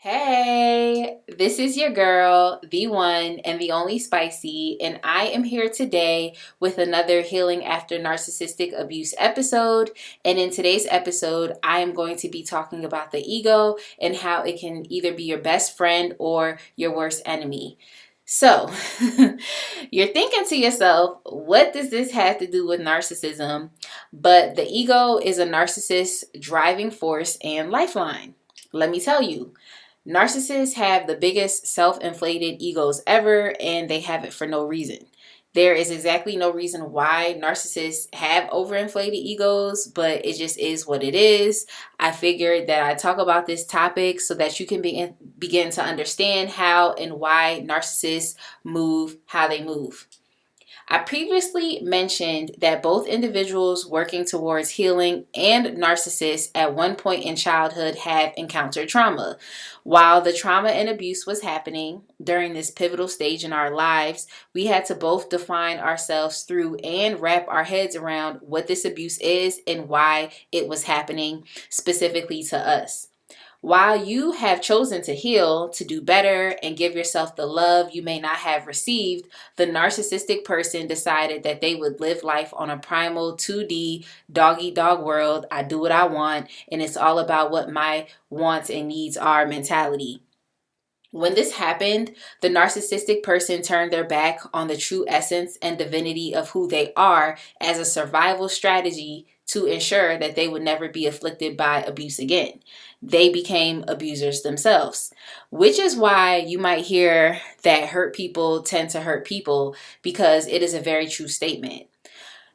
Hey, this is your girl, the one and the only Spicy, and I am here today with another Healing After Narcissistic Abuse episode. And in today's episode, I am going to be talking about the ego and how it can either be your best friend or your worst enemy. So, you're thinking to yourself, what does this have to do with narcissism? But the ego is a narcissist's driving force and lifeline. Let me tell you. Narcissists have the biggest self-inflated egos ever, and they have it for no reason. There is exactly no reason why narcissists have overinflated egos, but it just is what it is. I figured that I talk about this topic so that you can begin to understand how and why narcissists move how they move. I previously mentioned that both individuals working towards healing and narcissists at one point in childhood have encountered trauma. While the trauma and abuse was happening during this pivotal stage in our lives, we had to both define ourselves through and wrap our heads around what this abuse is and why it was happening specifically to us. While you have chosen to heal, to do better, and give yourself the love you may not have received, the narcissistic person decided that they would live life on a primal 2D dog eat dog world. I do what I want, and it's all about what my wants and needs are mentality. When this happened, the narcissistic person turned their back on the true essence and divinity of who they are as a survival strategy to ensure that they would never be afflicted by abuse again. They became abusers themselves, which is why you might hear that hurt people tend to hurt people, because it is a very true statement.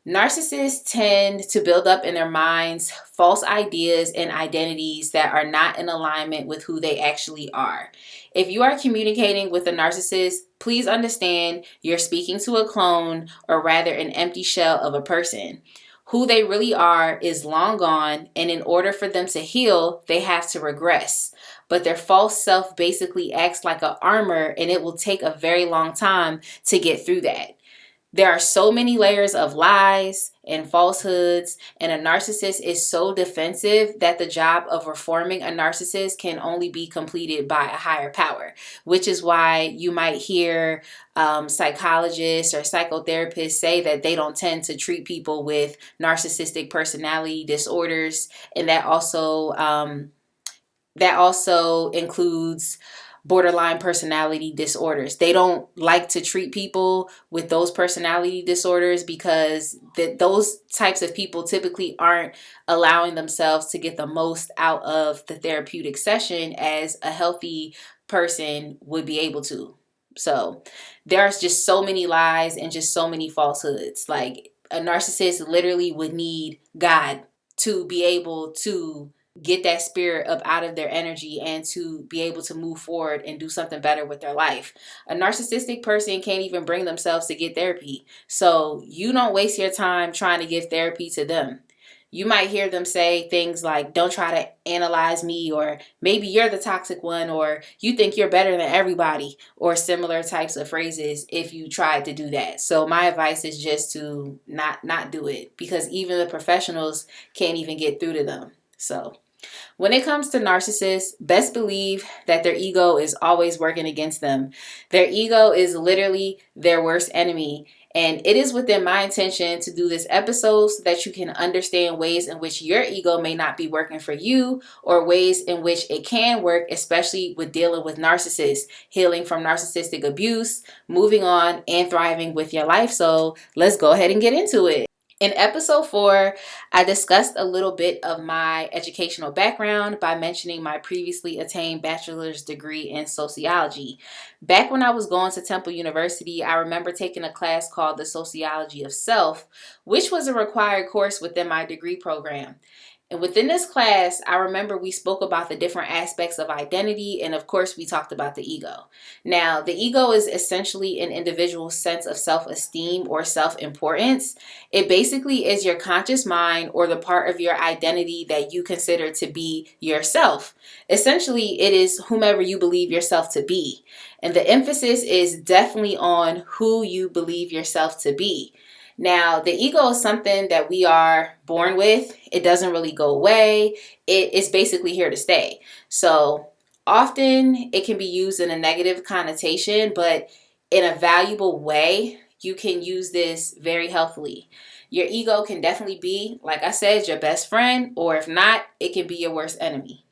Narcissists tend to build up in their minds false ideas and identities that are not in alignment with who they actually are. If you are communicating with a narcissist, please understand you're speaking to a clone, or rather an empty shell of a person. Who they really are is long gone, and in order for them to heal, they have to regress. But their false self basically acts like an armor, and it will take a very long time to get through that. There are so many layers of lies and falsehoods, and a narcissist is so defensive that the job of reforming a narcissist can only be completed by a higher power, which is why you might hear psychologists or psychotherapists say that they don't tend to treat people with narcissistic personality disorders, and that also includes borderline personality disorders. They don't like to treat people with those personality disorders because those types of people typically aren't allowing themselves to get the most out of the therapeutic session as a healthy person would be able to. So there's just so many lies and just so many falsehoods. Like, a narcissist literally would need God to be able to get that spirit up out of their energy and to be able to move forward and do something better with their life. A narcissistic person can't even bring themselves to get therapy. So you don't waste your time trying to give therapy to them. You might hear them say things like, don't try to analyze me, or maybe you're the toxic one, or you think you're better than everybody, or similar types of phrases if you tried to do that. So my advice is just to not do it, because even the professionals can't even get through to them. So when it comes to narcissists, best believe that their ego is always working against them. Their ego is literally their worst enemy. And it is within my intention to do this episode so that you can understand ways in which your ego may not be working for you, or ways in which it can work, especially with dealing with narcissists, healing from narcissistic abuse, moving on, and thriving with your life. So let's go ahead and get into it. In episode 4, I discussed a little bit of my educational background by mentioning my previously attained bachelor's degree in sociology. Back when I was going to Temple University, I remember taking a class called the Sociology of Self, which was a required course within my degree program. And within this class, I remember we spoke about the different aspects of identity, and of course, we talked about the ego. Now, the ego is essentially an individual's sense of self-esteem or self-importance. It basically is your conscious mind, or the part of your identity that you consider to be yourself. Essentially, it is whomever you believe yourself to be. And the emphasis is definitely on who you believe yourself to be. Now, the ego is something that we are born with. It doesn't really go away. It is basically here to stay. So Often it can be used in a negative connotation, but in a valuable way, you can use this very healthily. Your ego can definitely be, like I said, your best friend, or if not, it can be your worst enemy.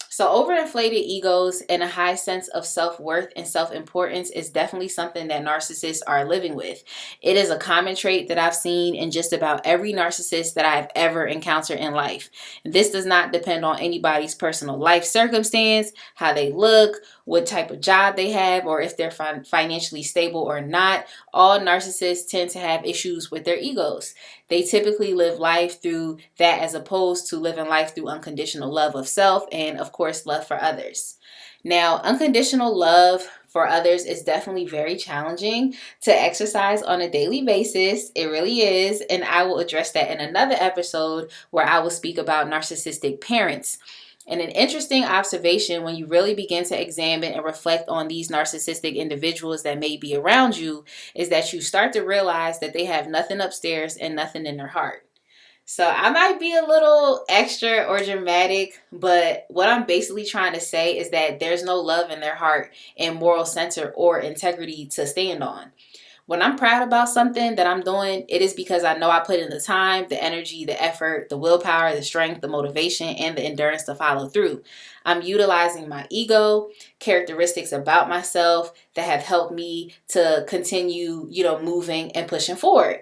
So, overinflated egos and a high sense of self-worth and self-importance is definitely something that narcissists are living with. It is a common trait that I've seen in just about every narcissist that I've ever encountered in life. This does not depend on anybody's personal life circumstance, how they look, what type of job they have, or if they're financially stable or not. All narcissists tend to have issues with their egos. They typically live life through that as opposed to living life through unconditional love of self and, of course, love for others. Now, unconditional love for others is definitely very challenging to exercise on a daily basis. It really is. And I will address that in another episode where I will speak about narcissistic parents. And an interesting observation when you really begin to examine and reflect on these narcissistic individuals that may be around you is that you start to realize that they have nothing upstairs and nothing in their heart. So I might be a little extra or dramatic, but what I'm basically trying to say is that there's no love in their heart and moral center or integrity to stand on. When I'm proud about something that I'm doing, it is because I know I put in the time, the energy, the effort, the willpower, the strength, the motivation, and the endurance to follow through. I'm utilizing my ego, characteristics about myself that have helped me to continue, moving and pushing forward.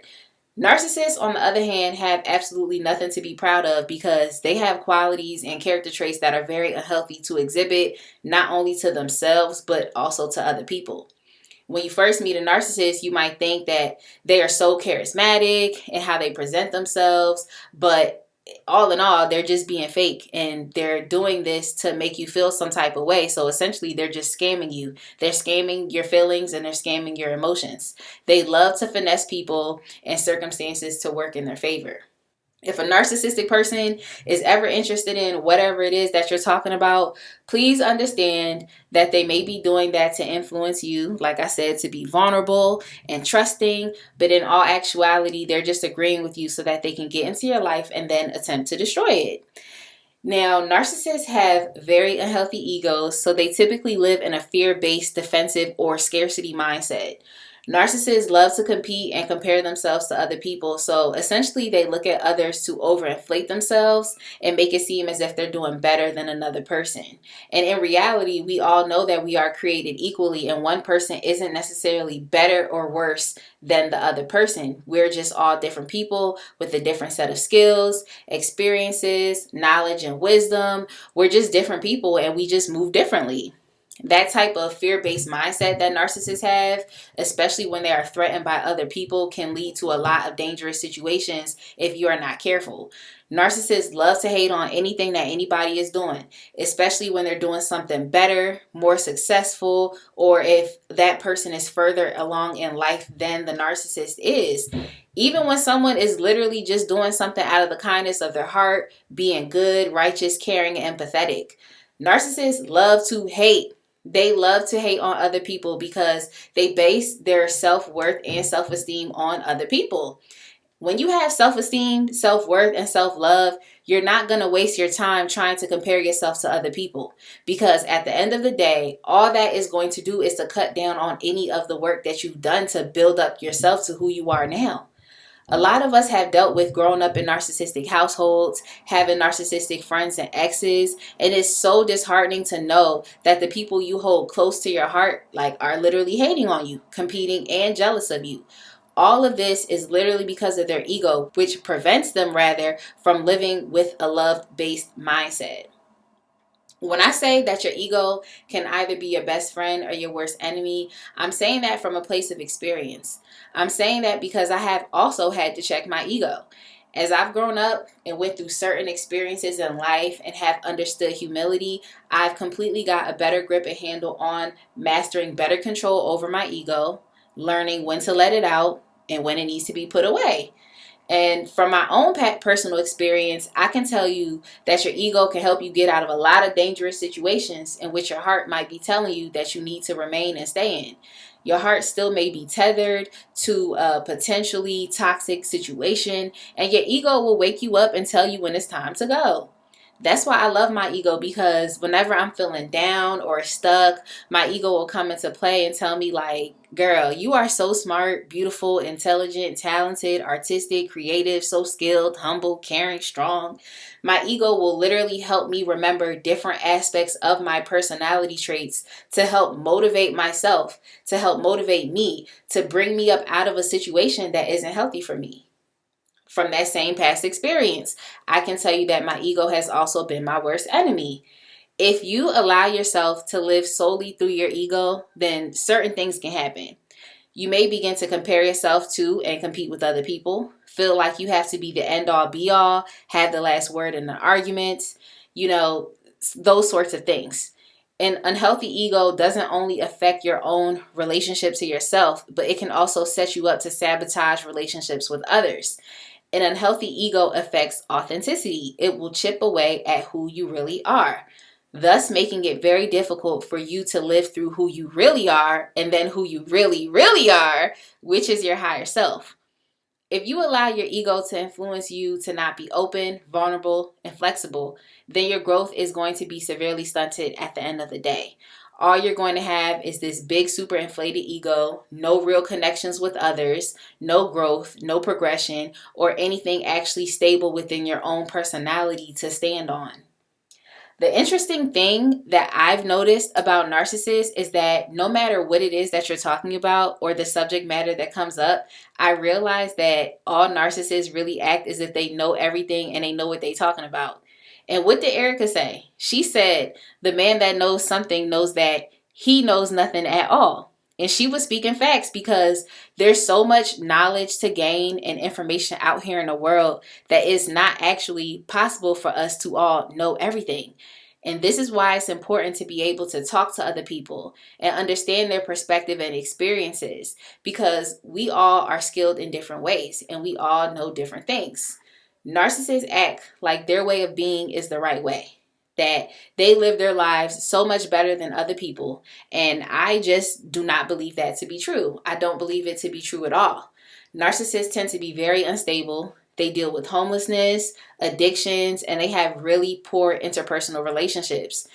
Narcissists, on the other hand, have absolutely nothing to be proud of because they have qualities and character traits that are very unhealthy to exhibit, not only to themselves, but also to other people. When you first meet a narcissist, you might think that they are so charismatic and how they present themselves, but all in all, they're just being fake and they're doing this to make you feel some type of way. So essentially, they're just scamming you. They're scamming your feelings and they're scamming your emotions. They love to finesse people and circumstances to work in their favor. If a narcissistic person is ever interested in whatever it is that you're talking about, please understand that they may be doing that to influence you, like I said, to be vulnerable and trusting, but in all actuality, they're just agreeing with you so that they can get into your life and then attempt to destroy it. Now, narcissists have very unhealthy egos, so they typically live in a fear-based, defensive, or scarcity mindset. Narcissists love to compete and compare themselves to other people, so essentially they look at others to overinflate themselves and make it seem as if they're doing better than another person. And in reality, we all know that we are created equally and one person isn't necessarily better or worse than the other person. We're just all different people with a different set of skills, experiences, knowledge, and wisdom. We're just different people and we just move differently. That type of fear-based mindset that narcissists have, especially when they are threatened by other people, can lead to a lot of dangerous situations if you are not careful. Narcissists love to hate on anything that anybody is doing, especially when they're doing something better, more successful, or if that person is further along in life than the narcissist is. Even when someone is literally just doing something out of the kindness of their heart, being good, righteous, caring, and empathetic. Narcissists love to hate. They love to hate on other people because they base their self-worth and self-esteem on other people. When you have self-esteem, self-worth, and self-love, you're not going to waste your time trying to compare yourself to other people. Because at the end of the day, all that is going to do is to cut down on any of the work that you've done to build up yourself to who you are now. A lot of us have dealt with growing up in narcissistic households, having narcissistic friends and exes, and it's so disheartening to know that the people you hold close to your heart are literally hating on you, competing, and jealous of you. All of this is literally because of their ego, which prevents them rather from living with a love-based mindset. When I say that your ego can either be your best friend or your worst enemy, I'm saying that from a place of experience. I'm saying that because I have also had to check my ego. As I've grown up and went through certain experiences in life and have understood humility, I've completely got a better grip and handle on mastering better control over my ego, learning when to let it out and when it needs to be put away. And from my own personal experience, I can tell you that your ego can help you get out of a lot of dangerous situations in which your heart might be telling you that you need to remain and stay in. Your heart still may be tethered to a potentially toxic situation, and your ego will wake you up and tell you when it's time to go. That's why I love my ego, because whenever I'm feeling down or stuck, my ego will come into play and tell me like, girl, you are so smart, beautiful, intelligent, talented, artistic, creative, so skilled, humble, caring, strong. My ego will literally help me remember different aspects of my personality traits to help motivate myself, to help motivate me, to bring me up out of a situation that isn't healthy for me. From that same past experience, I can tell you that my ego has also been my worst enemy. If you allow yourself to live solely through your ego, then certain things can happen. You may begin to compare yourself to and compete with other people, feel like you have to be the end all be all, have the last word in the arguments, those sorts of things. An unhealthy ego doesn't only affect your own relationship to yourself, but it can also set you up to sabotage relationships with others. An unhealthy ego affects authenticity. It will chip away at who you really are, thus making it very difficult for you to live through who you really are and then who you really, really are, which is your higher self. If you allow your ego to influence you to not be open, vulnerable, and flexible, then your growth is going to be severely stunted at the end of the day. All you're going to have is this big, super inflated ego, no real connections with others, no growth, no progression, or anything actually stable within your own personality to stand on. The interesting thing that I've noticed about narcissists is that no matter what it is that you're talking about or the subject matter that comes up, I realize that all narcissists really act as if they know everything and they know what they're talking about. And what did Erica say? She said, the man that knows something knows that he knows nothing at all. And she was speaking facts, because there's so much knowledge to gain and information out here in the world that it's not actually possible for us to all know everything. And this is why it's important to be able to talk to other people and understand their perspective and experiences, because we all are skilled in different ways and we all know different things. Narcissists act like their way of being is the right way, that they live their lives so much better than other people. And I just do not believe that to be true. I don't believe it to be true at all. Narcissists tend to be very unstable. They deal with homelessness, addictions, and they have really poor interpersonal relationships.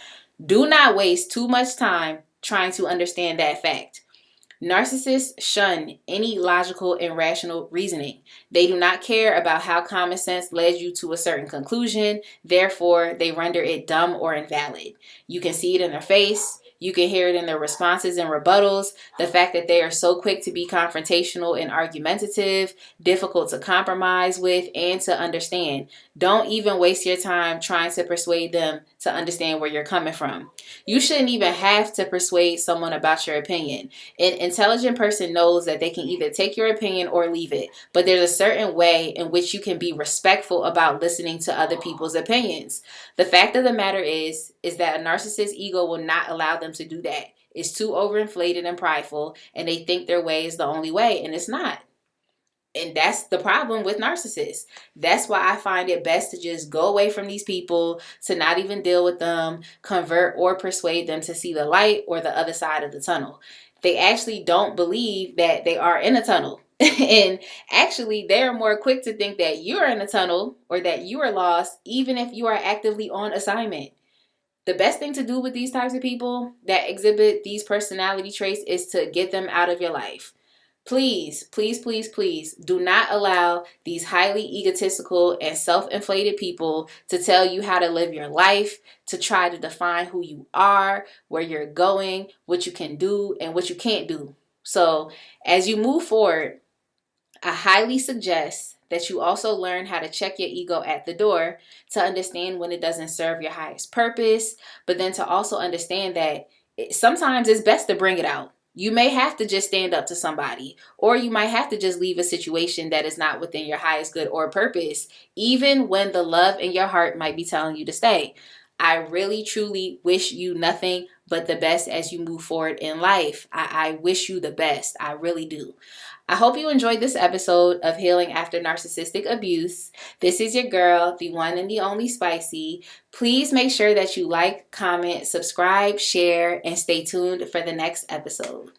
Do not waste too much time trying to understand that fact. Narcissists shun any logical and rational reasoning. They do not care about how common sense led you to a certain conclusion. Therefore, they render it dumb or invalid. You can see it in their face. You can hear it in their responses and rebuttals. The fact that they are so quick to be confrontational and argumentative, difficult to compromise with and to understand. Don't even waste your time trying to persuade them to understand where you're coming from. You shouldn't even have to persuade someone about your opinion. An intelligent person knows that they can either take your opinion or leave it, but there's a certain way in which you can be respectful about listening to other people's opinions. The fact of the matter is that a narcissist's ego will not allow them to do that. It's too overinflated and prideful, and they think their way is the only way, and it's not. And that's the problem with narcissists. That's why I find it best to just go away from these people, to not even deal with them, convert or persuade them to see the light or the other side of the tunnel. They actually don't believe that they are in a tunnel. And actually, they're more quick to think that you're in a tunnel or that you are lost, even if you are actively on assignment. The best thing to do with these types of people that exhibit these personality traits is to get them out of your life. Please, please, please, please do not allow these highly egotistical and self-inflated people to tell you how to live your life, to try to define who you are, where you're going, what you can do, and what you can't do. So as you move forward, I highly suggest that you also learn how to check your ego at the door, to understand when it doesn't serve your highest purpose, but then to also understand that sometimes it's best to bring it out. You may have to just stand up to somebody, or you might have to just leave a situation that is not within your highest good or purpose, even when the love in your heart might be telling you to stay. I really, truly wish you nothing but the best as you move forward in life. I wish you the best. I really do. I hope you enjoyed this episode of Healing After Narcissistic Abuse. This is your girl, the one and the only Spicy. Please make sure that you like, comment, subscribe, share, and stay tuned for the next episode.